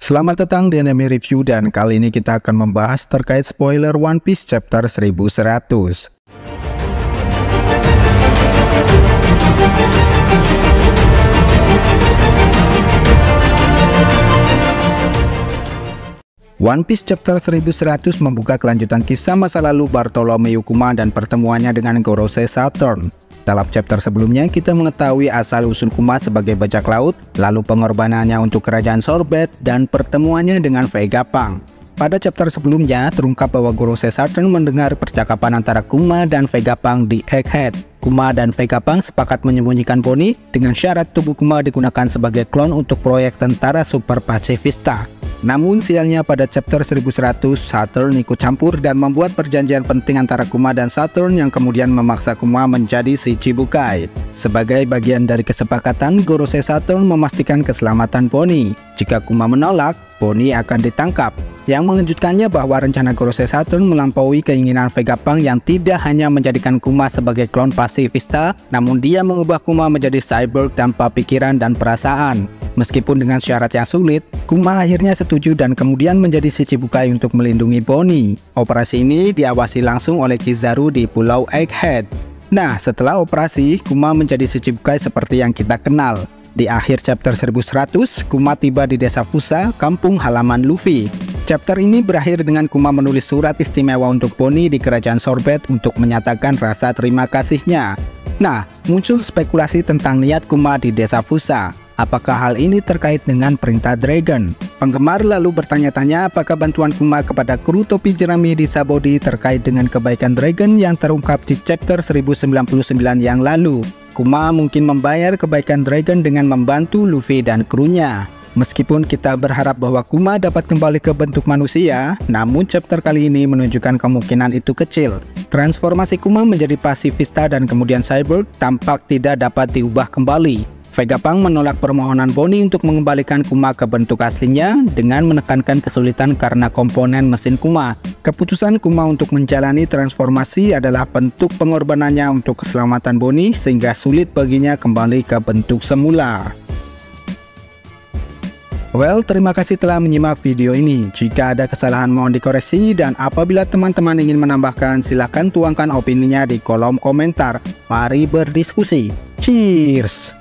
Selamat datang di Anime Review, dan kali ini kita akan membahas terkait spoiler One Piece chapter 1100. One Piece chapter 1100 membuka kelanjutan kisah masa lalu Bartholomew Kuma dan pertemuannya dengan Gorosei Saturn. Dalam chapter sebelumnya, kita mengetahui asal-usul Kuma sebagai bajak laut, lalu pengorbanannya untuk kerajaan Sorbet, dan pertemuannya dengan Vegapunk. Pada chapter sebelumnya, terungkap bahwa Gorosei Saturn mendengar percakapan antara Kuma dan Vegapunk di Egghead. Kuma dan Vegapunk sepakat menyembunyikan Bonnie dengan syarat tubuh Kuma digunakan sebagai klon untuk proyek tentara super pasifista. Namun sialnya pada chapter 1100, Saturn ikut campur dan membuat perjanjian penting antara Kuma dan Saturn yang kemudian memaksa Kuma menjadi Shichibukai. Sebagai bagian dari kesepakatan, Gorosei Saturn memastikan keselamatan Bonnie. Jika Kuma menolak, Bonnie akan ditangkap. Yang mengejutkannya bahwa rencana Gorosei Saturn melampaui keinginan Vegapunk yang tidak hanya menjadikan Kuma sebagai klon pasifista, namun dia mengubah Kuma menjadi cyborg tanpa pikiran dan perasaan. Meskipun dengan syarat yang sulit, Kuma akhirnya setuju dan kemudian menjadi Shichibukai untuk melindungi Bonnie. Operasi ini diawasi langsung oleh Kizaru di Pulau Egghead. Nah, setelah operasi, Kuma menjadi Shichibukai seperti yang kita kenal. Di akhir chapter 1100, Kuma tiba di desa Fusa, kampung halaman Luffy. Chapter ini berakhir dengan Kuma menulis surat istimewa untuk Bonnie di kerajaan Sorbet untuk menyatakan rasa terima kasihnya. Nah, muncul spekulasi tentang niat Kuma di desa Fusa. Apakah hal ini terkait dengan perintah Dragon? Penggemar lalu bertanya-tanya apakah bantuan Kuma kepada kru topi jerami di Sabaody terkait dengan kebaikan Dragon yang terungkap di chapter 1099 yang lalu. Kuma mungkin membayar kebaikan Dragon dengan membantu Luffy dan krunya. Meskipun kita berharap bahwa Kuma dapat kembali ke bentuk manusia, namun chapter kali ini menunjukkan kemungkinan itu kecil. Transformasi Kuma menjadi pasifista dan kemudian cyborg tampak tidak dapat diubah kembali. Vegapunk menolak permohonan Bonnie untuk mengembalikan Kuma ke bentuk aslinya dengan menekankan kesulitan karena komponen mesin Kuma. Keputusan Kuma untuk menjalani transformasi adalah bentuk pengorbanannya untuk keselamatan Bonnie sehingga sulit baginya kembali ke bentuk semula. Well, terima kasih telah menyimak video ini. Jika ada kesalahan mohon dikoreksi, dan apabila teman-teman ingin menambahkan silahkan tuangkan opininya di kolom komentar. Mari berdiskusi. Cheers!